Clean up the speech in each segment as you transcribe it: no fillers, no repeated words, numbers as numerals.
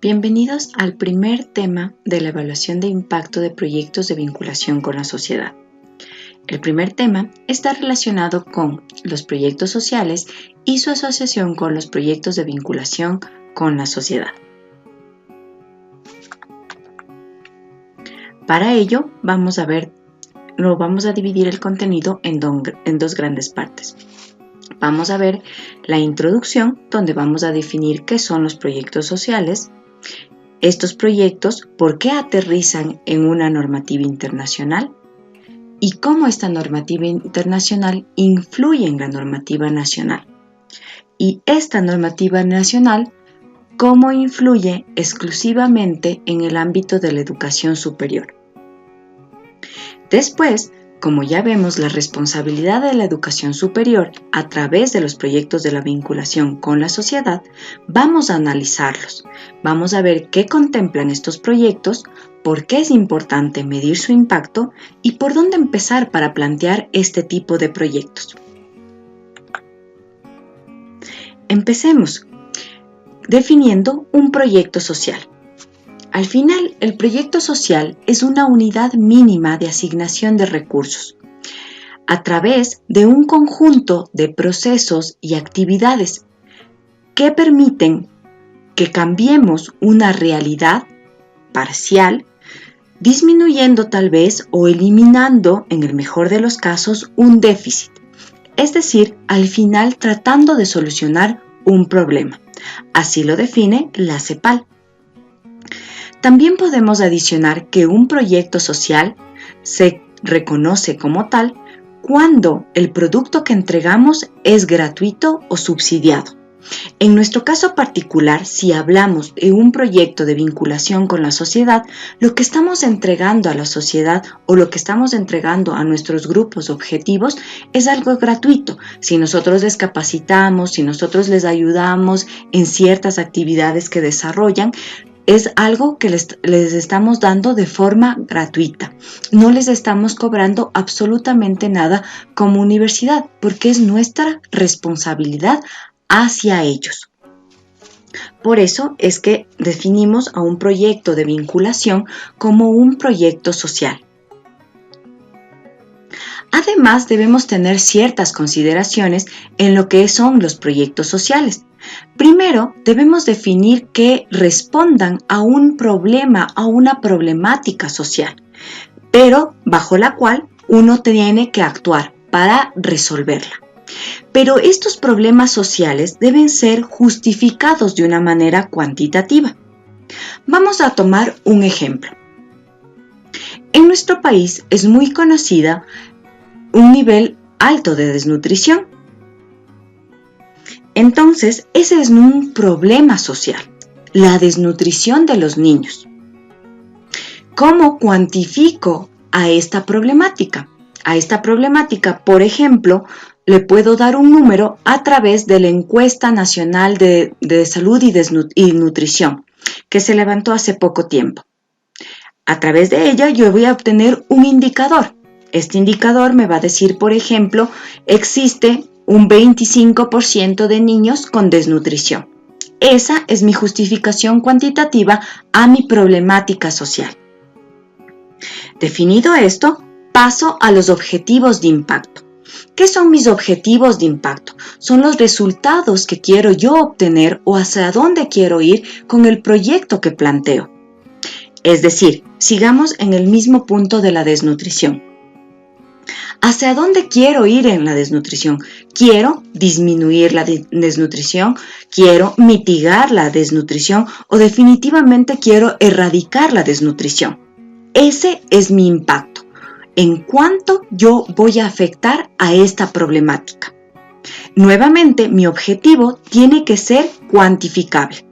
Bienvenidos al primer tema de la evaluación de impacto de proyectos de vinculación con la sociedad. El primer tema está relacionado con los proyectos sociales y su asociación con los proyectos de vinculación con la sociedad. Para ello, vamos a dividir el contenido en dos grandes partes. Vamos a ver la introducción, donde vamos a definir qué son los proyectos sociales, estos proyectos, por qué aterrizan en una normativa internacional y cómo esta normativa internacional influye en la normativa nacional. Y esta normativa nacional, cómo influye exclusivamente en el ámbito de la educación superior. Después, como ya vemos la responsabilidad de la educación superior a través de los proyectos de la vinculación con la sociedad, vamos a analizarlos. Vamos a ver qué contemplan estos proyectos, por qué es importante medir su impacto y por dónde empezar para plantear este tipo de proyectos. Empecemos definiendo un proyecto social. Al final, el proyecto social es una unidad mínima de asignación de recursos a través de un conjunto de procesos y actividades que permiten que cambiemos una realidad parcial, disminuyendo tal vez o eliminando, en el mejor de los casos, un déficit. Es decir, al final tratando de solucionar un problema. Así lo define la CEPAL. También podemos adicionar que un proyecto social se reconoce como tal cuando el producto que entregamos es gratuito o subsidiado. En nuestro caso particular, si hablamos de un proyecto de vinculación con la sociedad, lo que estamos entregando a la sociedad o lo que estamos entregando a nuestros grupos objetivos es algo gratuito. Si nosotros les capacitamos, si nosotros les ayudamos en ciertas actividades que desarrollan, es algo que les estamos dando de forma gratuita. No les estamos cobrando absolutamente nada como universidad, porque es nuestra responsabilidad hacia ellos. Por eso es que definimos a un proyecto de vinculación como un proyecto social. Además, debemos tener ciertas consideraciones en lo que son los proyectos sociales. Primero, debemos definir que respondan a un problema, a una problemática social, pero bajo la cual uno tiene que actuar para resolverla. Pero estos problemas sociales deben ser justificados de una manera cuantitativa. Vamos a tomar un ejemplo. En nuestro país es muy conocida un nivel alto de desnutrición. Entonces, ese es un problema social, la desnutrición de los niños. ¿Cómo cuantifico a esta problemática? A esta problemática, por ejemplo, le puedo dar un número a través de la Encuesta Nacional de Salud y Nutrición, que se levantó hace poco tiempo. A través de ella yo voy a obtener un indicador. Este indicador me va a decir, por ejemplo, existe un 25% de niños con desnutrición. Esa es mi justificación cuantitativa a mi problemática social. Definido esto, paso a los objetivos de impacto. ¿Qué son mis objetivos de impacto? Son los resultados que quiero yo obtener o hacia dónde quiero ir con el proyecto que planteo. Es decir, sigamos en el mismo punto de la desnutrición. ¿Hacia dónde quiero ir en la desnutrición? ¿Quiero disminuir la desnutrición? ¿Quiero mitigar la desnutrición? ¿O definitivamente quiero erradicar la desnutrición? Ese es mi impacto. ¿En cuánto yo voy a afectar a esta problemática? Nuevamente, mi objetivo tiene que ser cuantificable.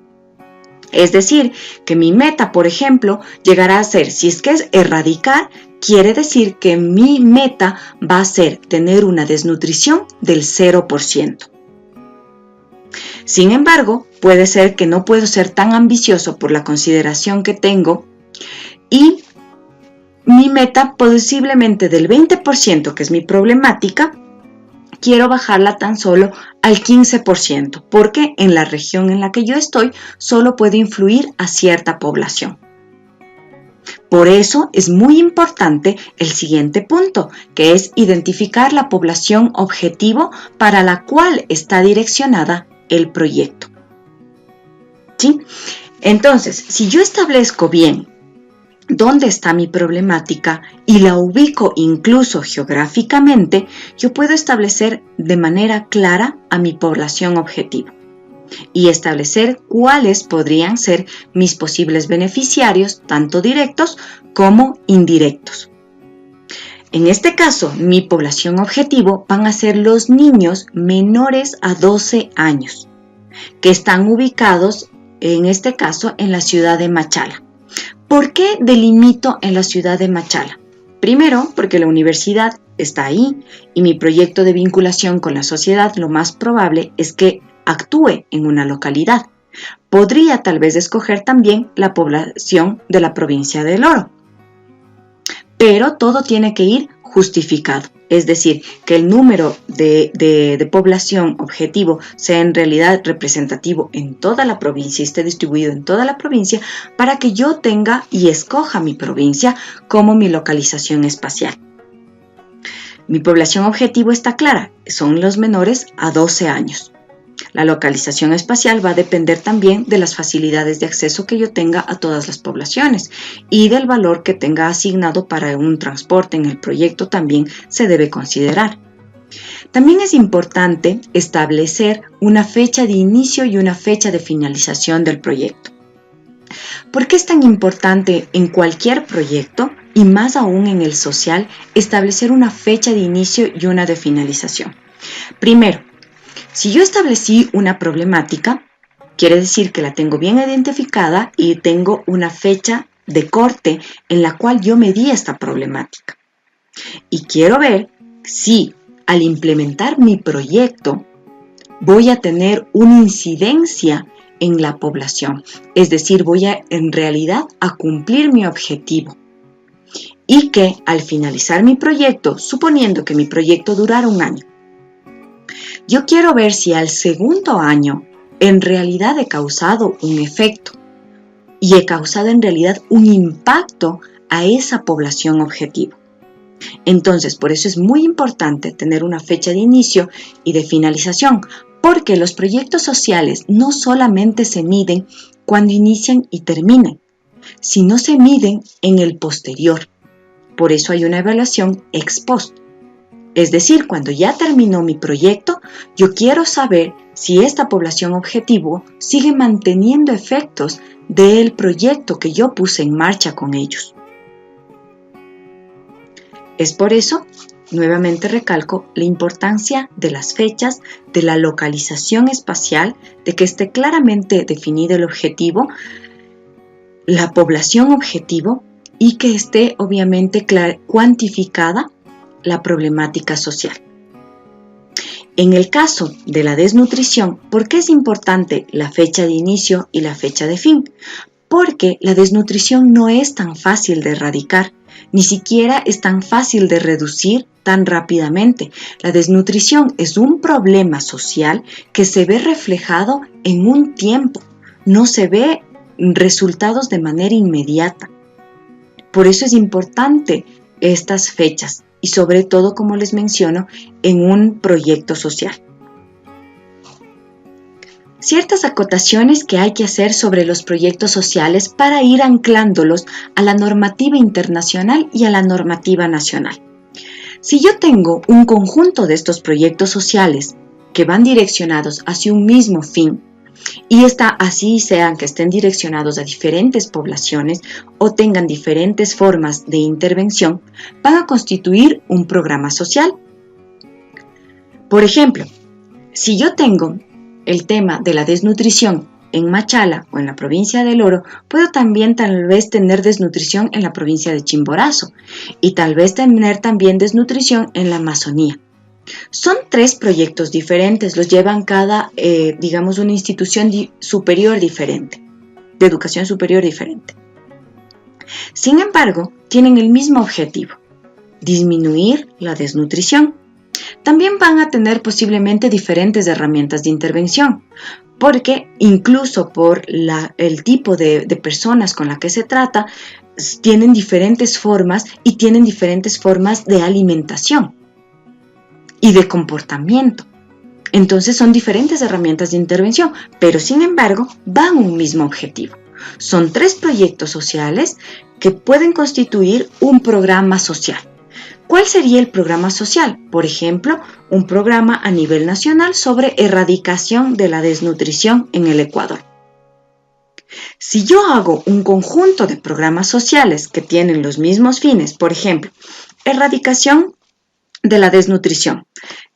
Es decir, que mi meta, por ejemplo, llegará a ser, si es que es erradicar, quiere decir que mi meta va a ser tener una desnutrición del 0%. Sin embargo, puede ser que no puedo ser tan ambicioso por la consideración que tengo y mi meta posiblemente del 20%, que es mi problemática, quiero bajarla tan solo al 15%, porque en la región en la que yo estoy solo puedo influir a cierta población. Por eso es muy importante el siguiente punto, que es identificar la población objetivo para la cual está direccionada el proyecto. ¿Sí? Entonces, si yo establezco bien dónde está mi problemática y la ubico incluso geográficamente, yo puedo establecer de manera clara a mi población objetivo y establecer cuáles podrían ser mis posibles beneficiarios, tanto directos como indirectos. En este caso, mi población objetivo van a ser los niños menores a 12 años, que están ubicados, en este caso, en la ciudad de Machala. ¿Por qué delimito en la ciudad de Machala? Primero, porque la universidad está ahí y mi proyecto de vinculación con la sociedad lo más probable es que actúe en una localidad. Podría tal vez escoger también la población de la provincia del Oro. Pero todo tiene que ir justificado, es decir, que el número de población objetivo sea en realidad representativo en toda la provincia, esté distribuido en toda la provincia, para que yo tenga y escoja mi provincia como mi localización espacial. Mi población objetivo está clara, son los menores a 12 años. La localización espacial va a depender también de las facilidades de acceso que yo tenga a todas las poblaciones y del valor que tenga asignado para un transporte en el proyecto también se debe considerar. También es importante establecer una fecha de inicio y una fecha de finalización del proyecto. ¿Por qué es tan importante en cualquier proyecto y más aún en el social establecer una fecha de inicio y una de finalización? Primero, si yo establecí una problemática, quiere decir que la tengo bien identificada y tengo una fecha de corte en la cual yo medí esta problemática. Y quiero ver si al implementar mi proyecto voy a tener una incidencia en la población, es decir, voy en realidad a cumplir mi objetivo. Y que al finalizar mi proyecto, suponiendo que mi proyecto durara un año, yo quiero ver si al segundo año en realidad he causado un efecto y he causado en realidad un impacto a esa población objetivo. Entonces, por eso es muy importante tener una fecha de inicio y de finalización, porque los proyectos sociales no solamente se miden cuando inician y terminan, sino se miden en el posterior. Por eso hay una evaluación ex post. Es decir, cuando ya terminó mi proyecto, yo quiero saber si esta población objetivo sigue manteniendo efectos del proyecto que yo puse en marcha con ellos. Es por eso, nuevamente recalco, la importancia de las fechas, de la localización espacial, de que esté claramente definido el objetivo, la población objetivo y que esté obviamente cuantificada la problemática social. En el caso de la desnutrición, ¿por qué es importante la fecha de inicio y la fecha de fin? Porque la desnutrición no es tan fácil de erradicar, ni siquiera es tan fácil de reducir tan rápidamente. La desnutrición es un problema social que se ve reflejado en un tiempo, no se ve resultados de manera inmediata. Por eso es importante estas fechas y sobre todo, como les menciono, en un proyecto social. Ciertas acotaciones que hay que hacer sobre los proyectos sociales para ir anclándolos a la normativa internacional y a la normativa nacional. Si yo tengo un conjunto de estos proyectos sociales que van direccionados hacia un mismo fin, y así sean que estén direccionados a diferentes poblaciones o tengan diferentes formas de intervención, van a constituir un programa social. Por ejemplo, si yo tengo el tema de la desnutrición en Machala o en la provincia del Oro, puedo también tal vez tener desnutrición en la provincia de Chimborazo y tal vez tener también desnutrición en la Amazonía. Son 3 proyectos diferentes, los llevan cada, una institución superior diferente, de educación superior diferente. Sin embargo, tienen el mismo objetivo, disminuir la desnutrición. también van a tener posiblemente diferentes herramientas de intervención, porque incluso por el tipo de personas con la que se trata, tienen diferentes formas y tienen diferentes formas de alimentación y de comportamiento. Entonces son diferentes herramientas de intervención, pero sin embargo van a un mismo objetivo. Son 3 proyectos sociales que pueden constituir un programa social. ¿Cuál sería el programa social? Por ejemplo, un programa a nivel nacional sobre erradicación de la desnutrición en el Ecuador. Si yo hago un conjunto de programas sociales que tienen los mismos fines, por ejemplo, erradicación de la desnutrición,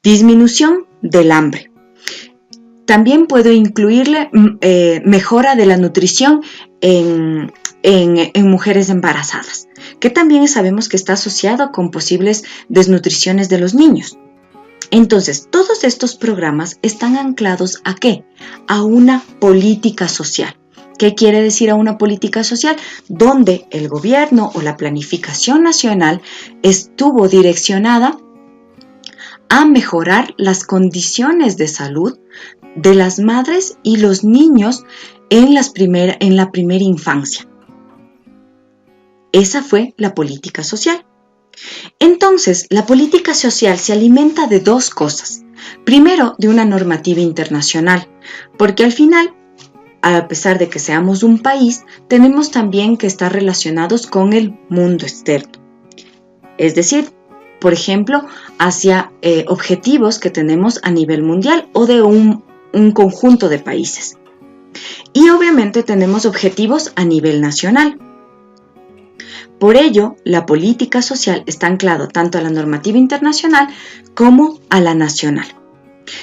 disminución del hambre, también puedo incluirle mejora de la nutrición en mujeres embarazadas, que también sabemos que está asociado con posibles desnutriciones de los niños. Entonces, todos estos programas están anclados ¿a qué? A una política social. ¿Qué quiere decir a una política social? Donde el gobierno o la planificación nacional estuvo direccionada a mejorar las condiciones de salud de las madres y los niños en la primera infancia. Esa fue la política social. Entonces, la política social se alimenta de 2 cosas. Primero, de una normativa internacional, porque al final, a pesar de que seamos un país, tenemos también que estar relacionados con el mundo externo. Es decir, por ejemplo, hacia objetivos que tenemos a nivel mundial o de un conjunto de países. Y obviamente tenemos objetivos a nivel nacional. Por ello, la política social está anclada tanto a la normativa internacional como a la nacional.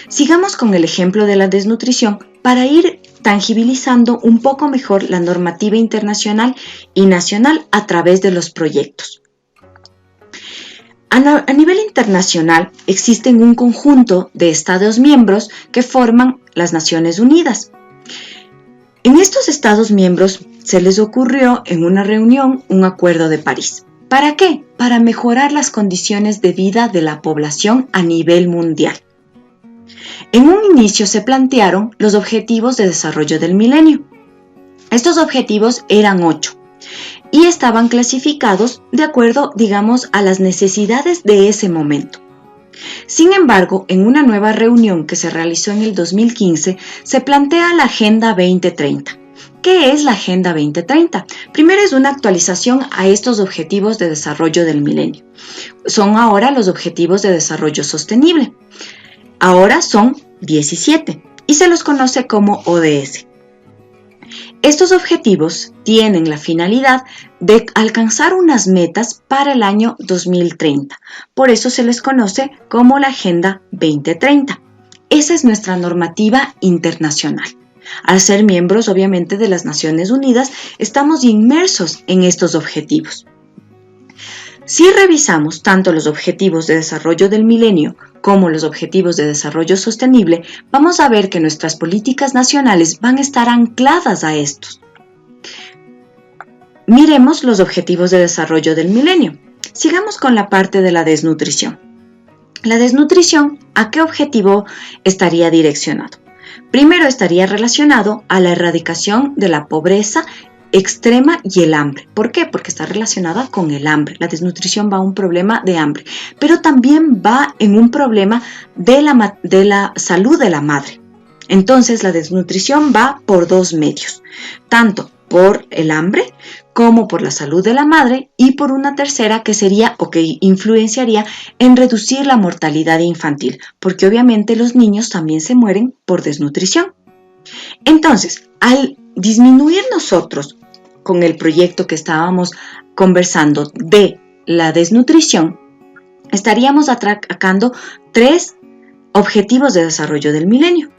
Sigamos con el ejemplo de la desnutrición para ir tangibilizando un poco mejor la normativa internacional y nacional a través de los proyectos. A nivel internacional existen un conjunto de Estados miembros que forman las Naciones Unidas. En estos Estados miembros se les ocurrió en una reunión un Acuerdo de París. ¿Para qué? Para mejorar las condiciones de vida de la población a nivel mundial. En un inicio se plantearon los Objetivos de Desarrollo del Milenio. Estos objetivos eran 8 y estaban clasificados de acuerdo, digamos, a las necesidades de ese momento. Sin embargo, en una nueva reunión que se realizó en el 2015, se plantea la Agenda 2030. ¿Qué es la Agenda 2030? Primero es una actualización a estos Objetivos de Desarrollo del Milenio. Son ahora los Objetivos de Desarrollo Sostenible. Ahora son 17 y se los conoce como ODS. Estos objetivos tienen la finalidad de alcanzar unas metas para el año 2030. Por eso se les conoce como la Agenda 2030. Esa es nuestra normativa internacional. Al ser miembros, obviamente, de las Naciones Unidas, estamos inmersos en estos objetivos. Si revisamos tanto los Objetivos de Desarrollo del Milenio como los Objetivos de Desarrollo Sostenible, vamos a ver que nuestras políticas nacionales van a estar ancladas a estos. Miremos los Objetivos de Desarrollo del Milenio. Sigamos con la parte de la desnutrición. La desnutrición, ¿a qué objetivo estaría direccionado? Primero estaría relacionado a la erradicación de la pobreza extrema y el hambre. ¿Por qué? Porque está relacionada con el hambre. La desnutrición va a un problema de hambre, pero también va en un problema de la salud de la madre. Entonces, la desnutrición va por 2 medios, tanto por el hambre como por la salud de la madre y por una tercera que sería o que influenciaría en reducir la mortalidad infantil, porque obviamente los niños también se mueren por desnutrición. Entonces, al disminuir nosotros con el proyecto que estábamos conversando de la desnutrición, estaríamos atacando 3 objetivos de desarrollo del milenio.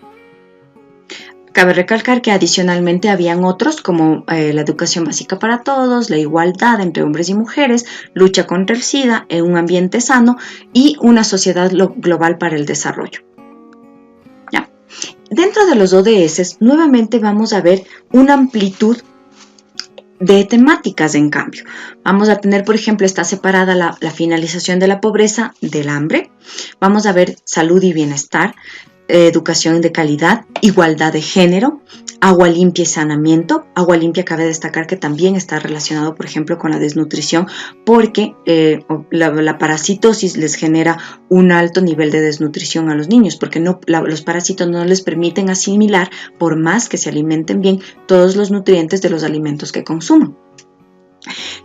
Cabe recalcar que adicionalmente habían otros como la educación básica para todos, la igualdad entre hombres y mujeres, lucha contra el SIDA, un ambiente sano y una sociedad global para el desarrollo. ¿Ya? Dentro de los ODS, nuevamente vamos a ver una amplitud de temáticas, en cambio. Vamos a tener, por ejemplo, está separada la finalización de la pobreza del hambre. Vamos a ver salud y bienestar, educación de calidad, igualdad de género, agua limpia y saneamiento. Agua limpia, cabe destacar que también está relacionado, por ejemplo, con la desnutrición, porque la parasitosis les genera un alto nivel de desnutrición a los niños, porque los parásitos no les permiten asimilar, por más que se alimenten bien, todos los nutrientes de los alimentos que consuman.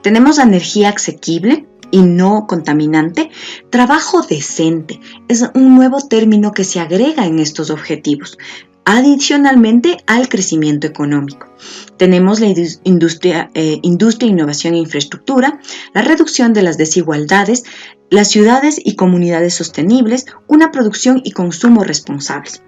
Tenemos energía asequible y no contaminante. Trabajo decente es un nuevo término que se agrega en estos objetivos, adicionalmente al crecimiento económico. Tenemos la industria, innovación e infraestructura, la reducción de las desigualdades, las ciudades y comunidades sostenibles, una producción y consumo responsables.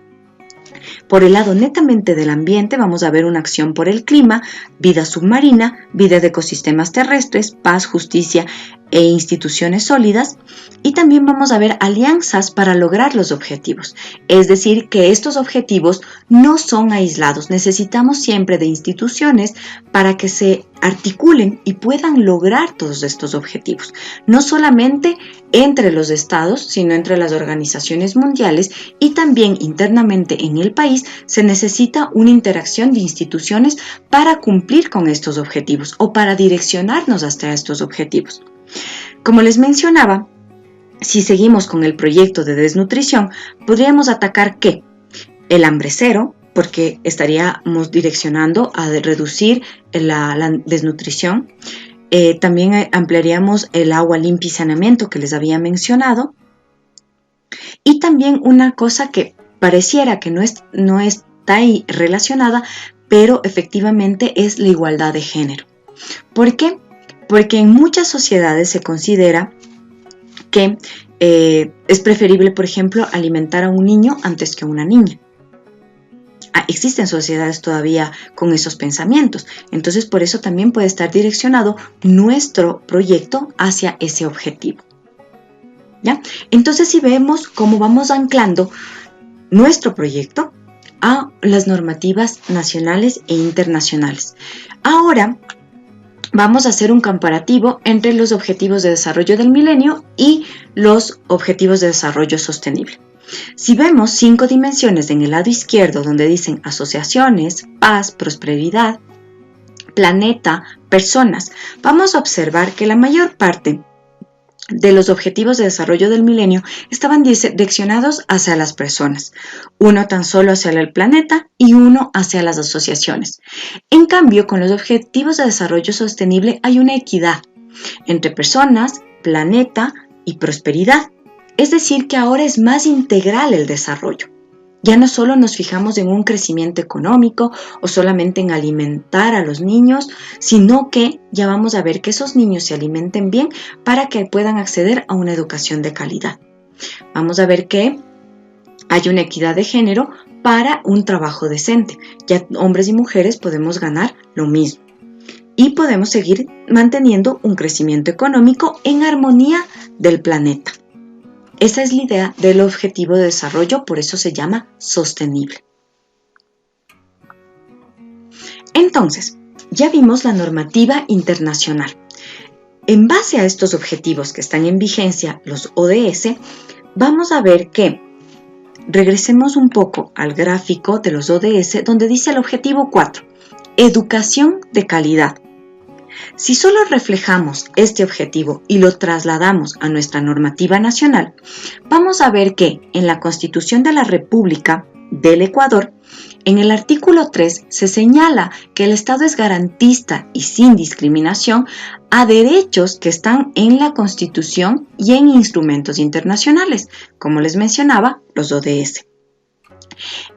Por el lado netamente del ambiente, vamos a ver una acción por el clima, vida submarina, vida de ecosistemas terrestres, paz, justicia e instituciones sólidas. Y también vamos a ver alianzas para lograr los objetivos. Es decir, que estos objetivos no son aislados. Necesitamos siempre de instituciones para que se articulen y puedan lograr todos estos objetivos. No solamente entre los estados, sino entre las organizaciones mundiales, y también internamente en el país se necesita una interacción de instituciones para cumplir con estos objetivos o para direccionarnos hasta estos objetivos. Como les mencionaba, si seguimos con el proyecto de desnutrición, podríamos atacar ¿qué? El hambre cero, porque estaríamos direccionando a reducir la desnutrición. También ampliaríamos el agua limpia y saneamiento que les había mencionado. Y también una cosa que pareciera que no está ahí relacionada, pero efectivamente es la igualdad de género. ¿Por qué? Porque en muchas sociedades se considera que es preferible, por ejemplo, alimentar a un niño antes que a una niña. Existen sociedades todavía con esos pensamientos, entonces por eso también puede estar direccionado nuestro proyecto hacia ese objetivo. ¿Ya? Entonces, si vemos cómo vamos anclando nuestro proyecto a las normativas nacionales e internacionales. Ahora vamos a hacer un comparativo entre los objetivos de desarrollo del milenio y los objetivos de desarrollo sostenible. Si vemos 5 dimensiones en el lado izquierdo donde dicen asociaciones, paz, prosperidad, planeta, personas, vamos a observar que la mayor parte de los objetivos de desarrollo del milenio estaban direccionados hacia las personas, uno tan solo hacia el planeta y uno hacia las asociaciones. En cambio, con los objetivos de desarrollo sostenible hay una equidad entre personas, planeta y prosperidad. Es decir, que ahora es más integral el desarrollo. Ya no solo nos fijamos en un crecimiento económico o solamente en alimentar a los niños, sino que ya vamos a ver que esos niños se alimenten bien para que puedan acceder a una educación de calidad. Vamos a ver que hay una equidad de género para un trabajo decente. Ya hombres y mujeres podemos ganar lo mismo. Y podemos seguir manteniendo un crecimiento económico en armonía del planeta. Esa es la idea del objetivo de desarrollo, por eso se llama sostenible. Entonces, ya vimos la normativa internacional. En base a estos objetivos que están en vigencia, los ODS, vamos a ver que regresemos un poco al gráfico de los ODS, donde dice el objetivo 4, educación de calidad. Si solo reflejamos este objetivo y lo trasladamos a nuestra normativa nacional, vamos a ver que en la Constitución de la República del Ecuador, en el artículo 3 se señala que el Estado es garantista y sin discriminación a derechos que están en la Constitución y en instrumentos internacionales, como les mencionaba, los ODS.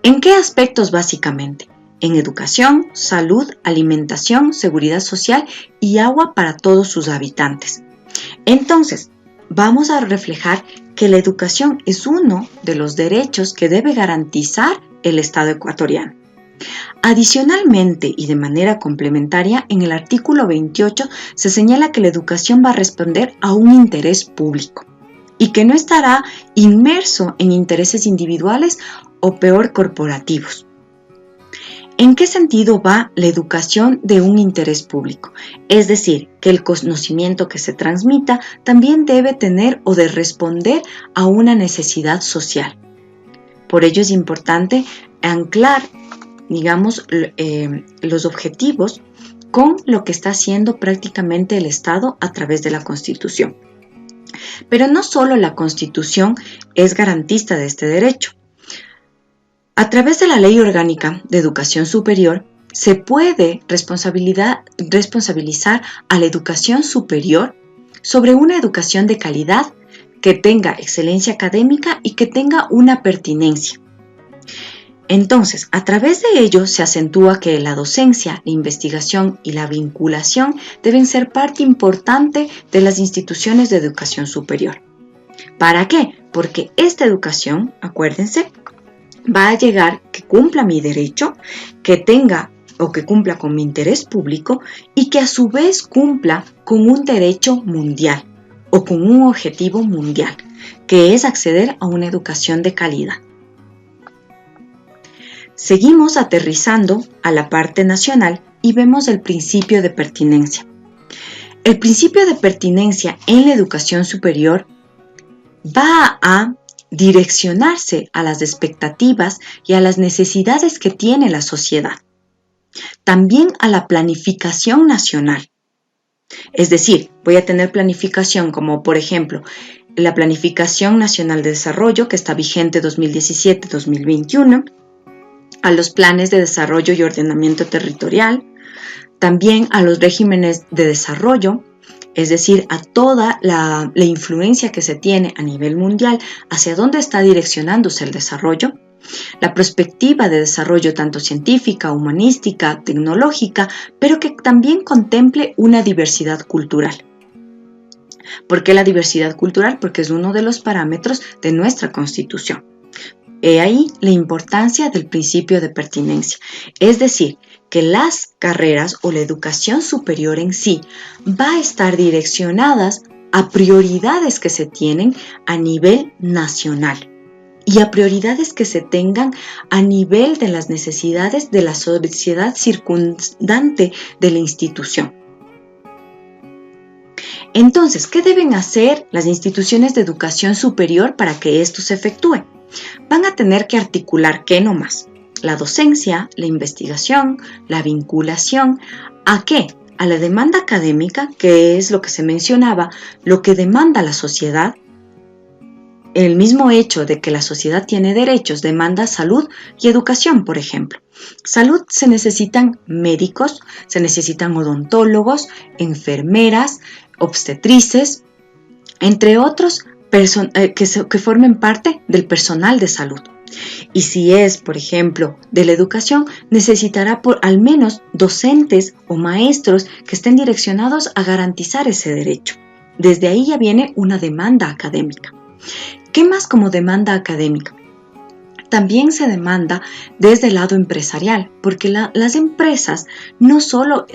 ¿En qué aspectos básicamente? En educación, salud, alimentación, seguridad social y agua para todos sus habitantes. Entonces, vamos a reflejar que la educación es uno de los derechos que debe garantizar el Estado ecuatoriano. Adicionalmente y de manera complementaria, en el artículo 28 se señala que la educación va a responder a un interés público y que no estará inmerso en intereses individuales o peor corporativos. ¿En qué sentido va la educación de un interés público? Es decir, que el conocimiento que se transmita también debe tener o de responder a una necesidad social. Por ello es importante anclar, digamos, los objetivos con lo que está haciendo prácticamente el Estado a través de la Constitución. Pero no solo la Constitución es garantista de este derecho. A través de la Ley Orgánica de Educación Superior, se puede responsabilizar a la educación superior sobre una educación de calidad que tenga excelencia académica y que tenga una pertinencia. Entonces, a través de ello se acentúa que la docencia, la investigación y la vinculación deben ser parte importante de las instituciones de educación superior. ¿Para qué? Porque esta educación, acuérdense, va a llegar que cumpla mi derecho, que tenga o que cumpla con mi interés público y que a su vez cumpla con un derecho mundial o con un objetivo mundial, que es acceder a una educación de calidad. Seguimos aterrizando a la parte nacional y vemos el principio de pertinencia. El principio de pertinencia en la educación superior va a direccionarse a las expectativas y a las necesidades que tiene la sociedad. También a la planificación nacional. Es decir, voy a tener planificación como, por ejemplo, la Planificación Nacional de Desarrollo, que está vigente 2017-2021, a los planes de desarrollo y ordenamiento territorial, también a los regímenes de desarrollo, es decir, a toda la influencia que se tiene a nivel mundial, hacia dónde está direccionándose el desarrollo, la perspectiva de desarrollo tanto científica, humanística, tecnológica, pero que también contemple una diversidad cultural. ¿Por qué la diversidad cultural? Porque es uno de los parámetros de nuestra Constitución. He ahí la importancia del principio de pertinencia, es decir, que las carreras o la educación superior en sí va a estar direccionadas a prioridades que se tienen a nivel nacional y a prioridades que se tengan a nivel de las necesidades de la sociedad circundante de la institución. Entonces, ¿qué deben hacer las instituciones de educación superior para que esto se efectúe? Van a tener que articular, ¿qué nomás? La docencia, la investigación, la vinculación, ¿a qué? A la demanda académica, que es lo que se mencionaba, lo que demanda la sociedad. El mismo hecho de que la sociedad tiene derechos demanda salud y educación, por ejemplo. Salud, se necesitan médicos, se necesitan odontólogos, enfermeras, obstetrices, entre otros que formen parte del personal de salud. Y si es, por ejemplo, de la educación, necesitará por al menos docentes o maestros que estén direccionados a garantizar ese derecho. Desde ahí ya viene una demanda académica. ¿Qué más como demanda académica? También se demanda desde el lado empresarial, porque las empresas no solo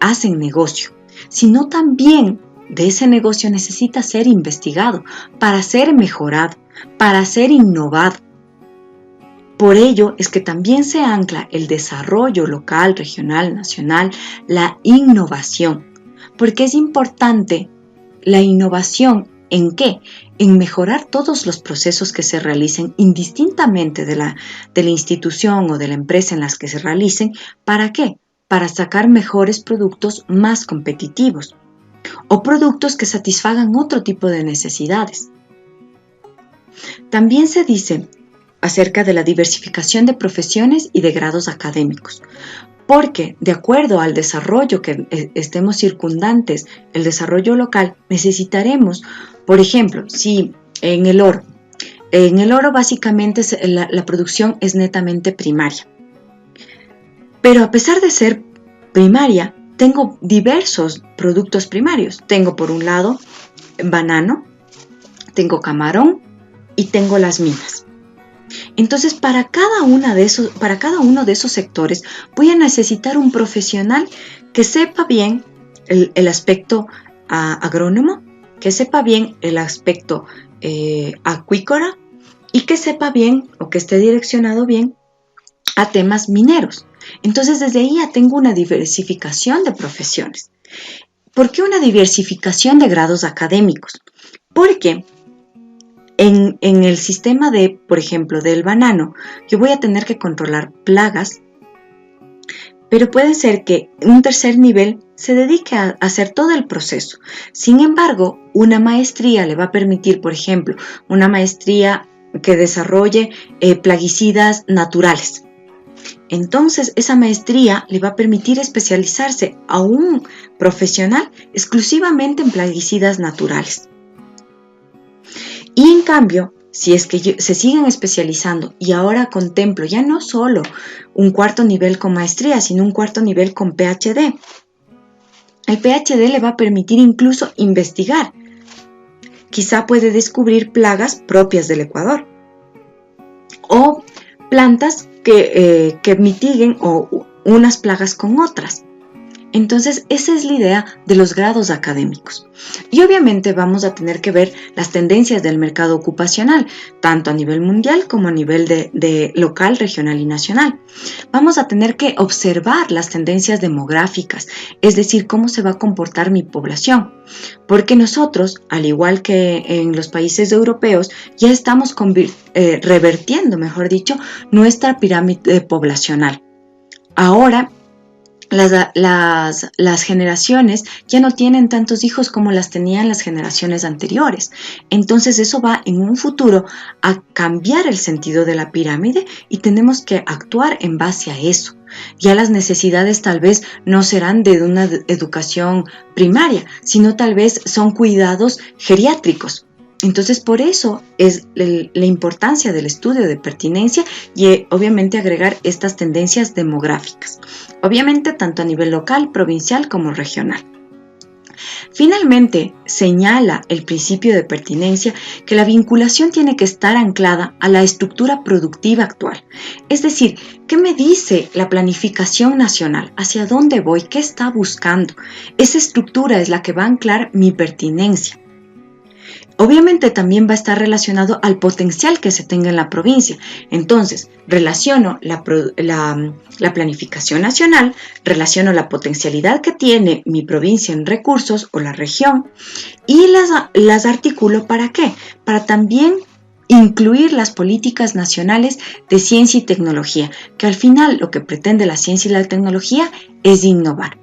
hacen negocio, sino también de ese negocio necesita ser investigado para ser mejorado, para ser innovado. Por ello es que también se ancla el desarrollo local, regional, nacional, la innovación, porque es importante la innovación. ¿En qué? En mejorar todos los procesos que se realicen indistintamente de la institución o de la empresa en las que se realicen. ¿Para qué? Para sacar mejores productos más competitivos o productos que satisfagan otro tipo de necesidades. También se dice acerca de la diversificación de profesiones y de grados académicos, porque de acuerdo al desarrollo que estemos circundantes, el desarrollo local, necesitaremos, por ejemplo, si en el oro básicamente la producción es netamente primaria, pero a pesar de ser primaria, tengo diversos productos primarios. Tengo por un lado banano, tengo camarón y tengo las minas. Entonces, para cada uno de esos sectores voy a necesitar un profesional que sepa bien el aspecto agrónomo, que sepa bien el aspecto acuícola y que sepa bien o que esté direccionado bien a temas mineros. Entonces desde ahí ya tengo una diversificación de profesiones. ¿Por qué una diversificación de grados académicos? Porque en el sistema de, por ejemplo, del banano, yo voy a tener que controlar plagas, pero puede ser que un tercer nivel se dedique a hacer todo el proceso. Sin embargo, una maestría le va a permitir, por ejemplo, una maestría que desarrolle plaguicidas naturales. Entonces, esa maestría le va a permitir especializarse a un profesional exclusivamente en plaguicidas naturales. Y en cambio, si es que se siguen especializando y ahora contemplo ya no solo un cuarto nivel con maestría, sino un cuarto nivel con PhD, el PhD le va a permitir incluso investigar. Quizá puede descubrir plagas propias del Ecuador o plantas que mitiguen unas plagas con otras. Entonces, esa es la idea de los grados académicos. Y obviamente vamos a tener que ver las tendencias del mercado ocupacional, tanto a nivel mundial como a nivel de local, regional y nacional. Vamos a tener que observar las tendencias demográficas, es decir, cómo se va a comportar mi población. Porque nosotros, al igual que en los países europeos, ya estamos revertiendo, mejor dicho, nuestra pirámide poblacional. Ahora, las generaciones ya no tienen tantos hijos como las tenían las generaciones anteriores. Entonces eso va en un futuro a cambiar el sentido de la pirámide y tenemos que actuar en base a eso. Ya las necesidades tal vez no serán de una educación primaria, sino tal vez son cuidados geriátricos. Entonces, por eso es la importancia del estudio de pertinencia y obviamente agregar estas tendencias demográficas. Obviamente, tanto a nivel local, provincial como regional. Finalmente, señala el principio de pertinencia que la vinculación tiene que estar anclada a la estructura productiva actual. Es decir, ¿qué me dice la planificación nacional? ¿Hacia dónde voy? ¿Qué está buscando? Esa estructura es la que va a anclar mi pertinencia. Obviamente también va a estar relacionado al potencial que se tenga en la provincia. Entonces, relaciono la planificación nacional, relaciono la potencialidad que tiene mi provincia en recursos o la región y las articulo ¿para qué? Para también incluir las políticas nacionales de ciencia y tecnología, que al final lo que pretende la ciencia y la tecnología es innovar.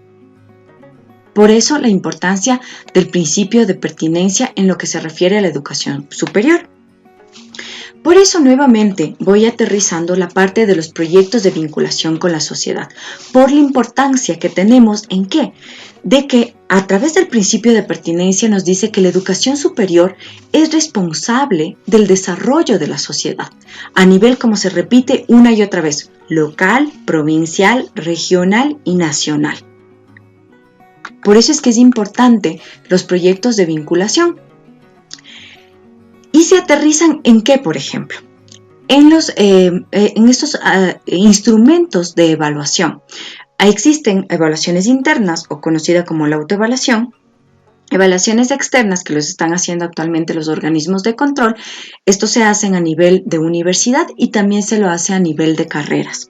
Por eso la importancia del principio de pertinencia en lo que se refiere a la educación superior. Por eso nuevamente voy aterrizando la parte de los proyectos de vinculación con la sociedad, por la importancia que tenemos en qué, de que a través del principio de pertinencia nos dice que la educación superior es responsable del desarrollo de la sociedad, a nivel como se repite una y otra vez, local, provincial, regional y nacional. Por eso es que es importante los proyectos de vinculación. ¿Y se aterrizan en qué, por ejemplo? En estos instrumentos de evaluación. Existen evaluaciones internas o conocida como la autoevaluación, evaluaciones externas que los están haciendo actualmente los organismos de control. Esto se hace a nivel de universidad y también se lo hace a nivel de carreras.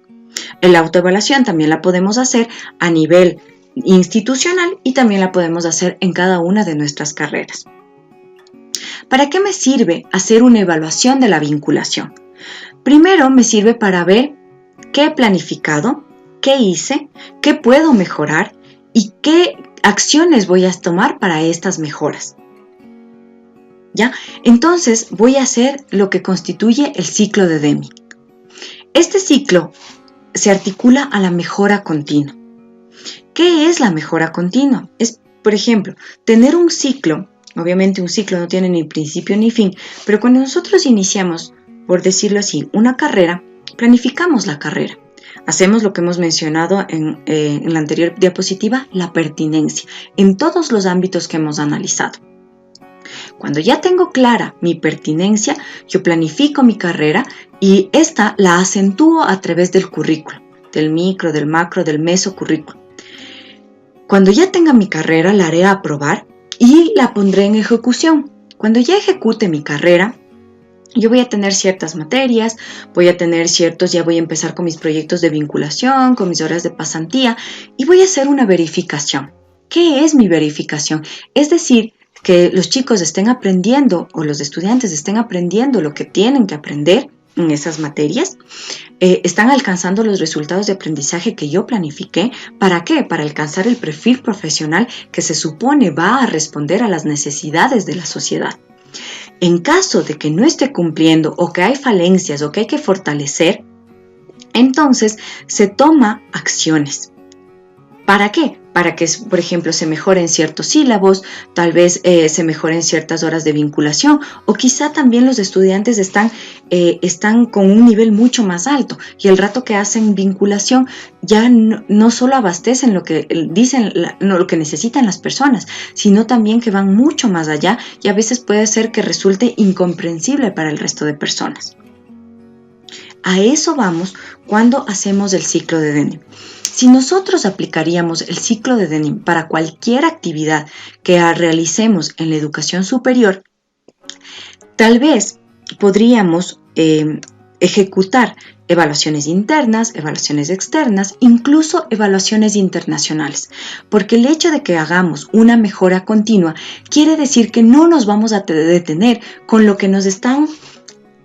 La autoevaluación también la podemos hacer a nivel institucional y también la podemos hacer en cada una de nuestras carreras. ¿Para qué me sirve hacer una evaluación de la vinculación? Primero me sirve para ver qué he planificado, qué hice, qué puedo mejorar y qué acciones voy a tomar para estas mejoras. ¿Ya? Entonces voy a hacer lo que constituye el ciclo de Deming. Este ciclo se articula a la mejora continua. ¿Qué es la mejora continua? Es, por ejemplo, tener un ciclo. Obviamente un ciclo no tiene ni principio ni fin, pero cuando nosotros iniciamos, por decirlo así, una carrera, planificamos la carrera. Hacemos lo que hemos mencionado en la anterior diapositiva, la pertinencia, en todos los ámbitos que hemos analizado. Cuando ya tengo clara mi pertinencia, yo planifico mi carrera y esta la acentúo a través del currículo, del micro, del macro, del mesocurrículo. Cuando ya tenga mi carrera, la haré aprobar y la pondré en ejecución. Cuando ya ejecute mi carrera, yo voy a tener ciertas materias, ya voy a empezar con mis proyectos de vinculación, con mis horas de pasantía y voy a hacer una verificación. ¿Qué es mi verificación? Es decir, que los chicos estén aprendiendo o los estudiantes estén aprendiendo lo que tienen que aprender en esas materias, están alcanzando los resultados de aprendizaje que yo planifiqué. ¿Para qué? Para alcanzar el perfil profesional que se supone va a responder a las necesidades de la sociedad. En caso de que no esté cumpliendo o que hay falencias o que hay que fortalecer, entonces se toma acciones. ¿Para qué? Para que, por ejemplo, se mejoren ciertos sílabos, tal vez se mejoren ciertas horas de vinculación o quizá también los estudiantes están con un nivel mucho más alto y el rato que hacen vinculación ya no solo abastecen lo que dicen, lo que necesitan las personas, sino también que van mucho más allá y a veces puede ser que resulte incomprensible para el resto de personas. A eso vamos cuando hacemos el ciclo de Denim. Si nosotros aplicaríamos el ciclo de Denim para cualquier actividad que realicemos en la educación superior, tal vez podríamos ejecutar evaluaciones internas, evaluaciones externas, incluso evaluaciones internacionales, porque el hecho de que hagamos una mejora continua quiere decir que no nos vamos a detener con lo que nos están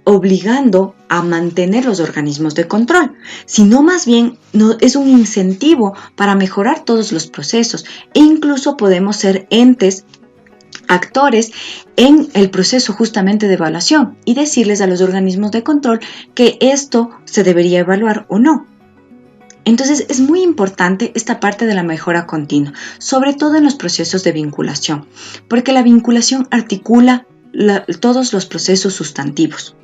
obligando a mantener los organismos de control, sino más bien es un incentivo para mejorar todos los procesos e incluso podemos ser entes, actores en el proceso justamente de evaluación y decirles a los organismos de control que esto se debería evaluar o no. Entonces es muy importante esta parte de la mejora continua, sobre todo en los procesos de vinculación, porque la vinculación articula todos los procesos sustantivos.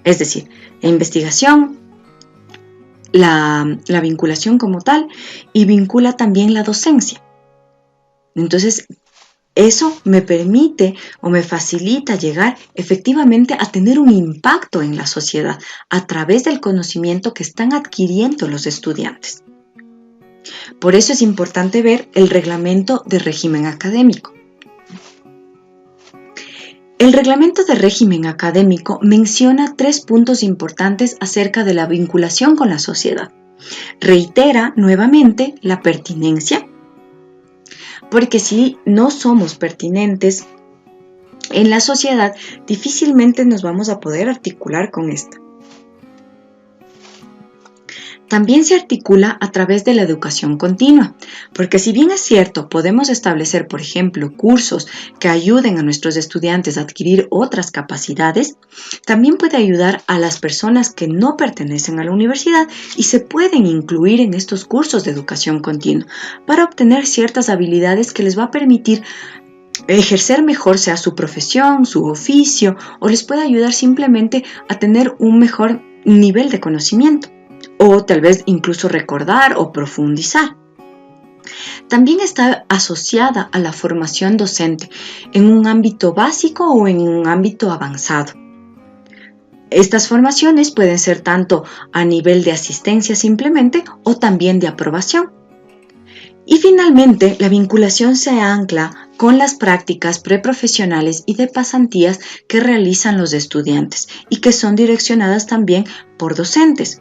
Es decir, la investigación, la vinculación como tal y vincula también la docencia. Entonces, eso me permite o me facilita llegar efectivamente a tener un impacto en la sociedad a través del conocimiento que están adquiriendo los estudiantes. Por eso es importante ver el reglamento de régimen académico. El reglamento de régimen académico menciona 3 puntos importantes acerca de la vinculación con la sociedad. Reitera nuevamente la pertinencia, porque si no somos pertinentes en la sociedad, difícilmente nos vamos a poder articular con esta. También se articula a través de la educación continua, porque si bien es cierto, podemos establecer, por ejemplo, cursos que ayuden a nuestros estudiantes a adquirir otras capacidades, también puede ayudar a las personas que no pertenecen a la universidad y se pueden incluir en estos cursos de educación continua para obtener ciertas habilidades que les va a permitir ejercer mejor sea su profesión, su oficio, o les puede ayudar simplemente a tener un mejor nivel de conocimiento, o tal vez incluso recordar o profundizar. También está asociada a la formación docente en un ámbito básico o en un ámbito avanzado. Estas formaciones pueden ser tanto a nivel de asistencia simplemente o también de aprobación. Y finalmente, la vinculación se ancla con las prácticas preprofesionales y de pasantías que realizan los estudiantes y que son direccionadas también por docentes.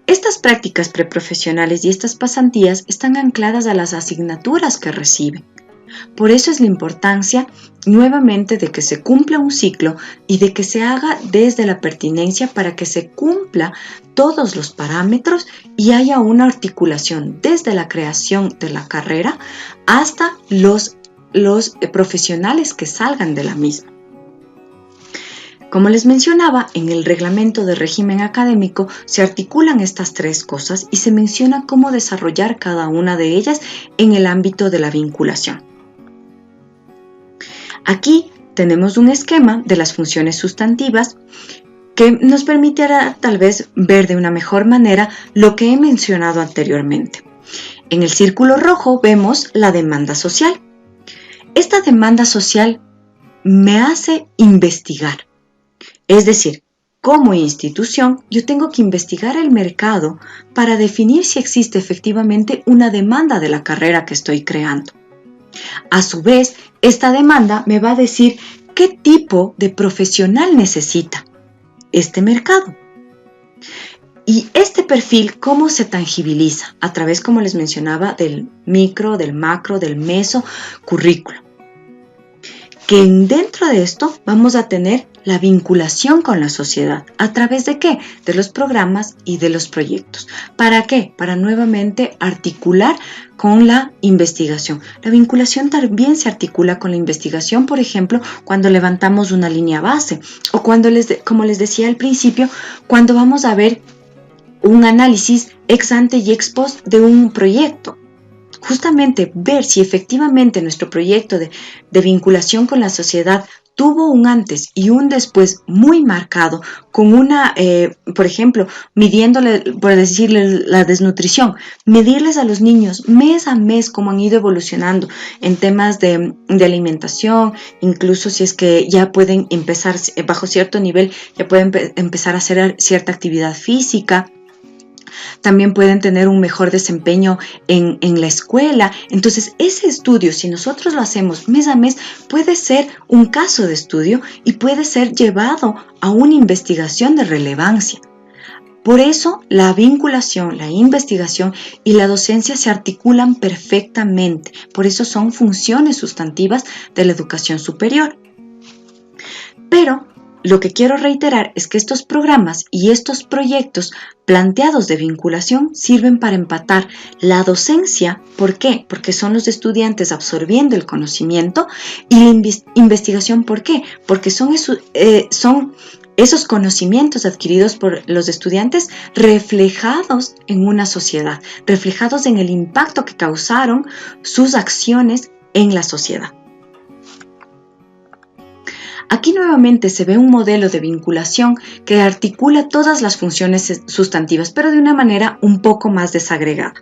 Estas prácticas preprofesionales y estas pasantías están ancladas a las asignaturas que reciben. Por eso es la importancia nuevamente de que se cumpla un ciclo y de que se haga desde la pertinencia para que se cumpla todos los parámetros y haya una articulación desde la creación de la carrera hasta los profesionales que salgan de la misma. Como les mencionaba, en el reglamento de régimen académico se articulan estas 3 cosas y se menciona cómo desarrollar cada una de ellas en el ámbito de la vinculación. Aquí tenemos un esquema de las funciones sustantivas que nos permitirá tal vez ver de una mejor manera lo que he mencionado anteriormente. En el círculo rojo vemos la demanda social. Esta demanda social me hace investigar. Es decir, como institución, yo tengo que investigar el mercado para definir si existe efectivamente una demanda de la carrera que estoy creando. A su vez, esta demanda me va a decir qué tipo de profesional necesita. este mercado. Y este perfil, ¿cómo se tangibiliza? A través, como les mencionaba, del micro, del macro, del meso currículo. Que dentro de esto vamos a tener la vinculación con la sociedad. ¿A través de qué? De los programas y de los proyectos. ¿Para qué? Para nuevamente articular con la investigación. La vinculación también se articula con la investigación, por ejemplo, cuando levantamos una línea base o cuando, como les decía al principio, cuando vamos a ver un análisis ex ante y ex post de un proyecto. Justamente ver si efectivamente nuestro proyecto de vinculación con la sociedad tuvo un antes y un después muy marcado, con por ejemplo, midiéndole, por decirle, la desnutrición, medirles a los niños mes a mes cómo han ido evolucionando en temas de alimentación, incluso si es que ya pueden empezar bajo cierto nivel, ya pueden empezar a hacer cierta actividad física. También pueden tener un mejor desempeño en la escuela. Entonces, ese estudio, si nosotros lo hacemos mes a mes, puede ser un caso de estudio y puede ser llevado a una investigación de relevancia. Por eso, la vinculación, la investigación y la docencia se articulan perfectamente. Por eso son funciones sustantivas de la educación superior. Pero lo que quiero reiterar es que estos programas y estos proyectos planteados de vinculación sirven para empatar la docencia. ¿Por qué? Porque son los estudiantes absorbiendo el conocimiento, y la investigación, ¿por qué? Porque son esos conocimientos adquiridos por los estudiantes reflejados en una sociedad, reflejados en el impacto que causaron sus acciones en la sociedad. Aquí nuevamente se ve un modelo de vinculación que articula todas las funciones sustantivas, pero de una manera un poco más desagregada.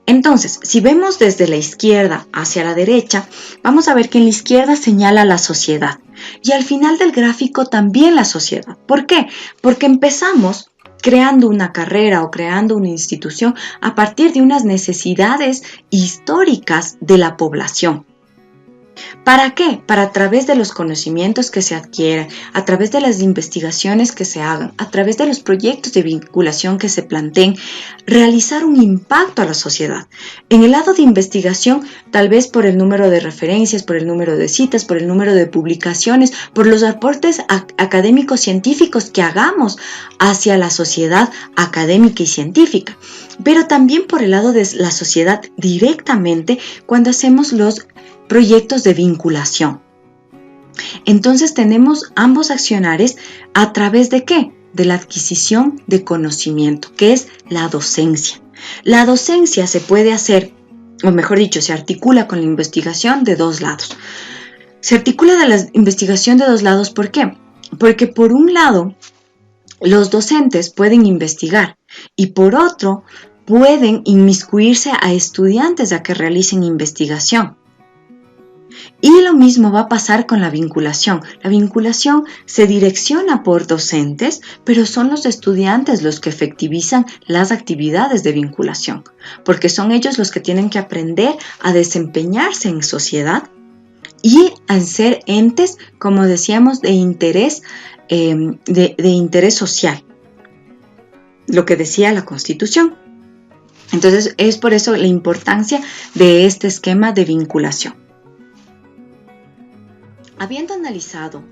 Entonces, si vemos desde la izquierda hacia la derecha, vamos a ver que en la izquierda señala la sociedad y al final del gráfico también la sociedad. ¿Por qué? Porque empezamos creando una carrera o creando una institución a partir de unas necesidades históricas de la población. ¿Para qué? Para, a través de los conocimientos que se adquieran, a través de las investigaciones que se hagan, a través de los proyectos de vinculación que se planteen, realizar un impacto a la sociedad. En el lado de investigación, tal vez por el número de referencias, por el número de citas, por el número de publicaciones, por los aportes académicos científicos que hagamos hacia la sociedad académica y científica. Pero también por el lado de la sociedad directamente cuando hacemos los proyectos de vinculación. Entonces tenemos ambos accionares a través de ¿qué? De la adquisición de conocimiento, que es la docencia. La docencia se puede hacer, o mejor dicho, se articula con la investigación de dos lados. Se articula de la investigación de dos lados, ¿por qué? Porque por un lado, los docentes pueden investigar y por otro, pueden inmiscuirse a estudiantes a que realicen investigación. Y lo mismo va a pasar con la vinculación. La vinculación se direcciona por docentes, pero son los estudiantes los que efectivizan las actividades de vinculación, porque son ellos los que tienen que aprender a desempeñarse en sociedad y a ser entes, como decíamos, de interés social, lo que decía la Constitución. Entonces, es por eso la importancia de este esquema de vinculación. Habiendo analizado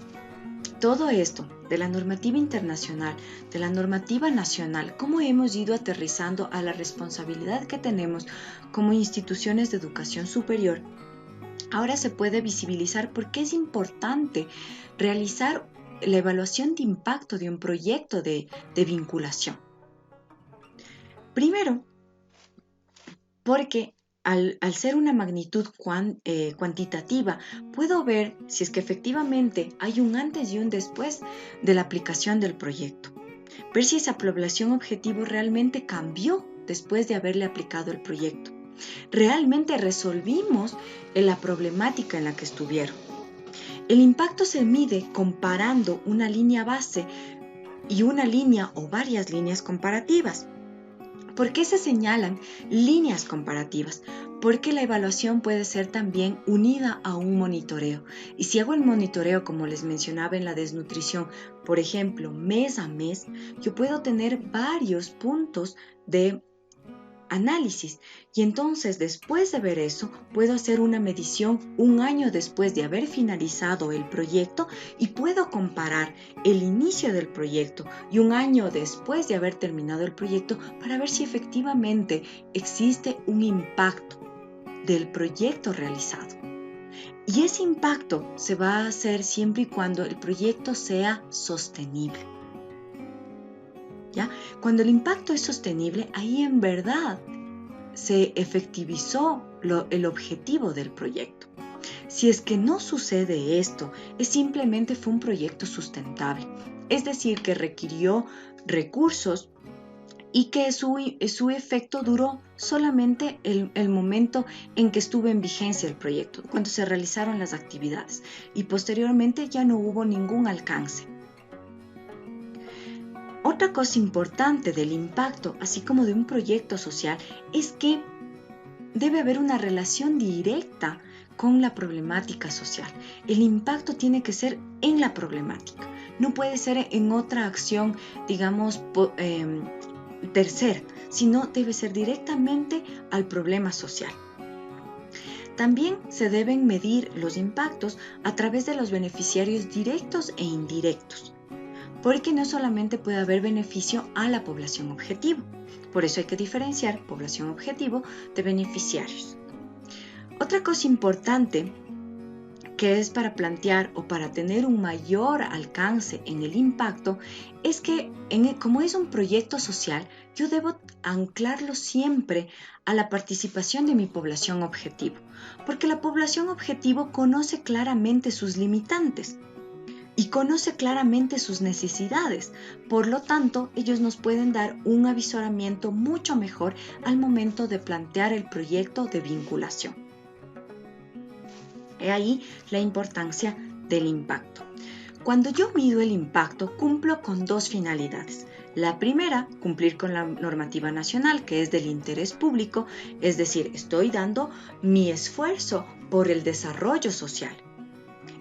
todo esto de la normativa internacional, de la normativa nacional, cómo hemos ido aterrizando a la responsabilidad que tenemos como instituciones de educación superior, ahora se puede visibilizar por qué es importante realizar la evaluación de impacto de un proyecto de vinculación. Primero, porque al ser una magnitud cuantitativa, puedo ver si es que efectivamente hay un antes y un después de la aplicación del proyecto. Ver si esa población objetivo realmente cambió después de haberle aplicado el proyecto. Realmente resolvimos la problemática en la que estuvieron. El impacto se mide comparando una línea base y una línea o varias líneas comparativas. ¿Por qué se señalan líneas comparativas? Porque la evaluación puede ser también unida a un monitoreo. Y si hago el monitoreo, como les mencionaba en la desnutrición, por ejemplo, mes a mes, yo puedo tener varios puntos de análisis, y entonces después de ver eso puedo hacer una medición un año después de haber finalizado el proyecto y puedo comparar el inicio del proyecto y un año después de haber terminado el proyecto para ver si efectivamente existe un impacto del proyecto realizado. Y ese impacto se va a hacer siempre y cuando el proyecto sea sostenible. ¿Ya? Cuando el impacto es sostenible, ahí en verdad se efectivizó el objetivo del proyecto. Si es que no sucede esto, simplemente fue un proyecto sustentable, es decir, que requirió recursos y que su efecto duró solamente el momento en que estuvo en vigencia el proyecto, cuando se realizaron las actividades, y posteriormente ya no hubo ningún alcance. Otra cosa importante del impacto, así como de un proyecto social, es que debe haber una relación directa con la problemática social. El impacto tiene que ser en la problemática, no puede ser en otra acción, digamos, tercera, sino debe ser directamente al problema social. También se deben medir los impactos a través de los beneficiarios directos e indirectos, porque no solamente puede haber beneficio a la población objetivo. Por eso hay que diferenciar población objetivo de beneficiarios. Otra cosa importante que es para plantear o para tener un mayor alcance en el impacto es que como es un proyecto social, yo debo anclarlo siempre a la participación de mi población objetivo, porque la población objetivo conoce claramente sus limitantes y conoce claramente sus necesidades. Por lo tanto, ellos nos pueden dar un avisoramiento mucho mejor al momento de plantear el proyecto de vinculación. He ahí la importancia del impacto. Cuando yo mido el impacto, cumplo con dos finalidades. La primera, cumplir con la normativa nacional, que es del interés público, es decir, estoy dando mi esfuerzo por el desarrollo social.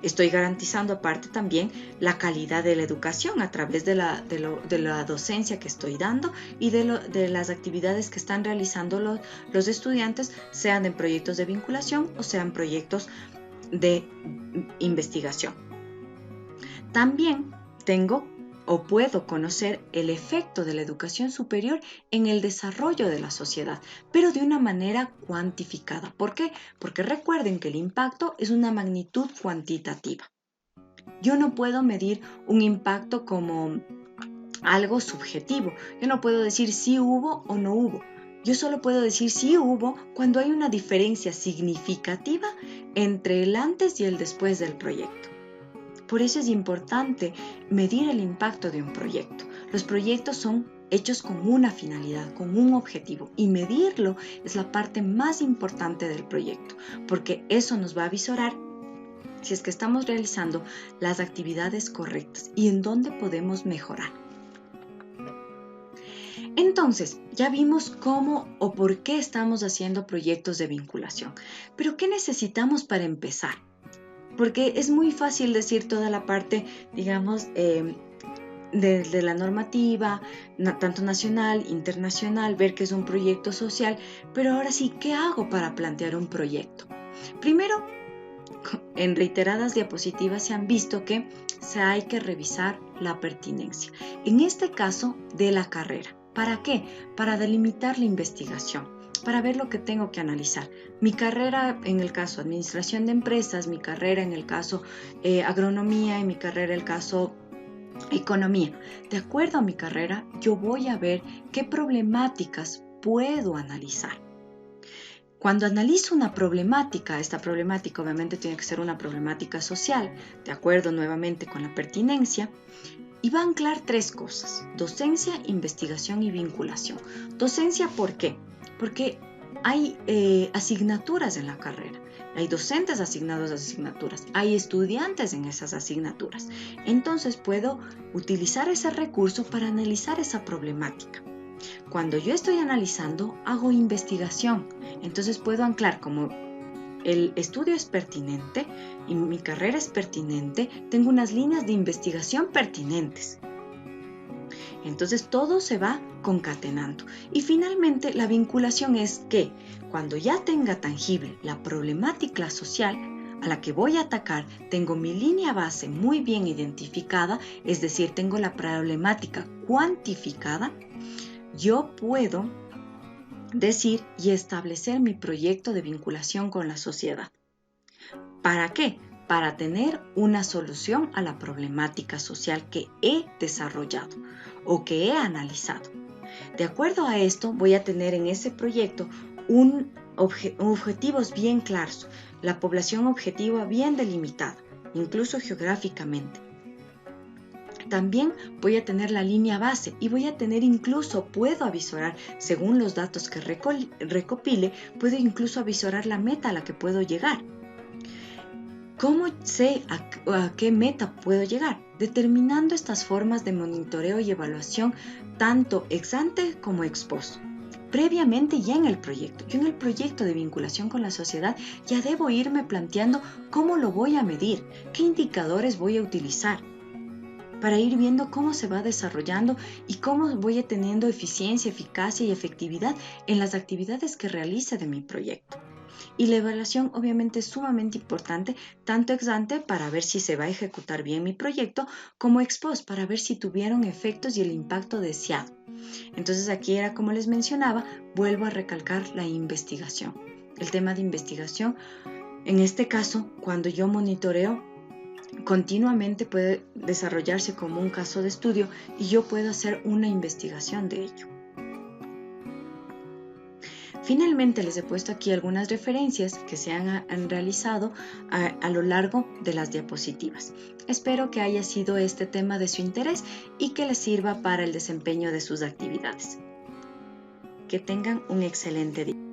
Estoy garantizando aparte también la calidad de la educación a través de la docencia que estoy dando y de las actividades que están realizando los estudiantes, sean en proyectos de vinculación o sean proyectos de investigación. También tengo o puedo conocer el efecto de la educación superior en el desarrollo de la sociedad, pero de una manera cuantificada. ¿Por qué? Porque recuerden que el impacto es una magnitud cuantitativa. Yo no puedo medir un impacto como algo subjetivo. Yo no puedo decir si hubo o no hubo. Yo solo puedo decir si hubo cuando hay una diferencia significativa entre el antes y el después del proyecto. Por eso es importante medir el impacto de un proyecto. Los proyectos son hechos con una finalidad, con un objetivo, y medirlo es la parte más importante del proyecto, porque eso nos va a avisorar si es que estamos realizando las actividades correctas y en dónde podemos mejorar. Entonces, ya vimos cómo o por qué estamos haciendo proyectos de vinculación, pero ¿qué necesitamos para empezar? Porque es muy fácil decir toda la parte, digamos, de la normativa, tanto nacional, internacional, ver que es un proyecto social, pero ahora sí, ¿qué hago para plantear un proyecto? Primero, en reiteradas diapositivas se han visto que hay que revisar la pertinencia, en este caso de la carrera. ¿Para qué? Para delimitar la investigación, para ver lo que tengo que analizar. Mi carrera en el caso administración de empresas, mi carrera en el caso agronomía y mi carrera en el caso economía. De acuerdo a mi carrera, yo voy a ver qué problemáticas puedo analizar. Cuando analizo una problemática, esta problemática obviamente tiene que ser una problemática social, de acuerdo nuevamente con la pertinencia, y va a anclar tres cosas: docencia, investigación y vinculación. Docencia, ¿por qué? Porque hay asignaturas en la carrera, hay docentes asignados a asignaturas, hay estudiantes en esas asignaturas. Entonces puedo utilizar ese recurso para analizar esa problemática. Cuando yo estoy analizando, hago investigación. Entonces puedo anclar como el estudio es pertinente y mi carrera es pertinente, tengo unas líneas de investigación pertinentes. Entonces todo se va concatenando. Y finalmente la vinculación es que cuando ya tenga tangible la problemática social a la que voy a atacar, tengo mi línea base muy bien identificada, es decir, tengo la problemática cuantificada, yo puedo decir y establecer mi proyecto de vinculación con la sociedad. ¿Para qué? Para tener una solución a la problemática social que he desarrollado o que he analizado. De acuerdo a esto, voy a tener en ese proyecto objetivos bien claros, la población objetiva bien delimitada, incluso geográficamente. También voy a tener la línea base y voy a tener puedo avisorar, según los datos que recopile, puedo incluso avisorar la meta a la que puedo llegar. ¿Cómo sé a qué meta puedo llegar? Determinando estas formas de monitoreo y evaluación tanto ex ante como ex post. Previamente ya en el proyecto. Yo en el proyecto de vinculación con la sociedad ya debo irme planteando cómo lo voy a medir, qué indicadores voy a utilizar, para ir viendo cómo se va desarrollando y cómo voy teniendo eficiencia, eficacia y efectividad en las actividades que realice de mi proyecto. Y la evaluación obviamente es sumamente importante, tanto ex ante para ver si se va a ejecutar bien mi proyecto, como ex post para ver si tuvieron efectos y el impacto deseado. Entonces aquí era como les mencionaba, vuelvo a recalcar la investigación. El tema de investigación, en este caso, cuando yo monitoreo, continuamente puede desarrollarse como un caso de estudio y yo puedo hacer una investigación de ello. Finalmente les he puesto aquí algunas referencias que se han realizado a lo largo de las diapositivas. Espero que haya sido este tema de su interés y que les sirva para el desempeño de sus actividades. Que tengan un excelente día.